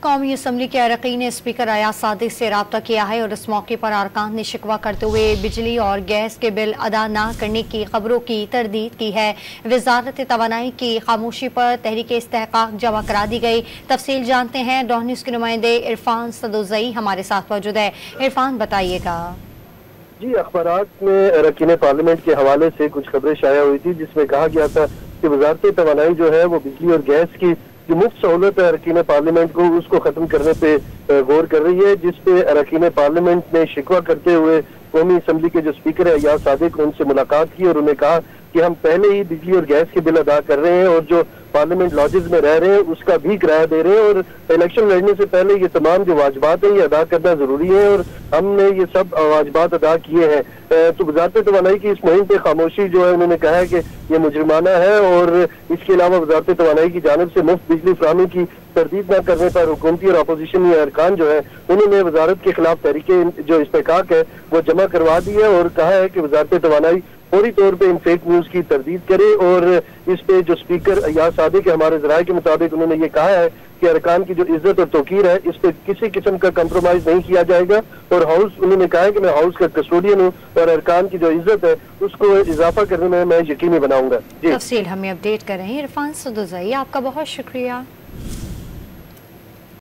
कौमी असम्बली के अरकान ने स्पीकर अयाज सादिक से रब्ता किया है और इस मौके पर अरकान ने शिकवा करते हुए बिजली और गैस के बिल अदा न करने की खबरों की तरदीद की है। वजारत तवानाई की खामोशी पर तहरीक इस्तेहकाक जमा करा दी गई। तफसील जानते हैं, डॉन न्यूज़ के नुमाइंदे इरफान सदोजई हमारे साथ मौजूद है। इरफान, बताइएगा। जी, अखबारात में अरकान पार्लियामेंट के हवाले से कुछ खबरें शाया हुई थी जिसमें कहा गया था कि वजारत तवानाई जो है वो बिजली और गैस की जो मुफ्त सहूलत है अरकान पार्लियामेंट को उसको खत्म करने पे गौर कर रही है, जिसपे अरकान पार्लियामेंट ने शिकवा करते हुए कौमी असम्बली के जो स्पीकर है अयाज सादिक उनसे मुलाकात की और उन्हें कहा कि हम पहले ही बिजली और गैस के बिल अदा कर रहे हैं और जो पार्लियामेंट लॉजेस में रह रहे हैं उसका भी किराया दे रहे हैं और इलेक्शन लड़ने से पहले ये तमाम जो वाजबात है ये अदा करना जरूरी है और हमने ये सब वाजबात अदा किए हैं। तो वजारत तवानाई की इस मुहिम पे खामोशी जो है उन्होंने कहा है कि ये मुजरिमाना है और इसके अलावा वजारत तवानाई की जानिब से मुफ्त बिजली फराहमी की तरदीद न करने पर हुकूमती और अपोजिशन अरकान जो है उन्होंने वजारत के खिलाफ तहरीके जो इस्तेहकाक है वो जमा करवा दी है और कहा है कि वजारत तवानाई फौरी तौर पे इन फेक न्यूज की तरदीद करे और इस पे जो स्पीकर अयाज सादिक है हमारे जराये के मुताबिक उन्होंने ये कहा है कि अरकान की जो इज्जत और तौकीर है इस पे किसी किस्म का कंप्रोमाइज नहीं किया जाएगा और हाउस उन्होंने कहा है कि मैं हाउस का कस्टोडियन हूँ और अरकान की जो इज्जत है उसको इजाफा करने में मैं यकीनी बनाऊंगा। तफसील हमें अपडेट कर रहे हैं इरफान सदोजई, आपका बहुत शुक्रिया।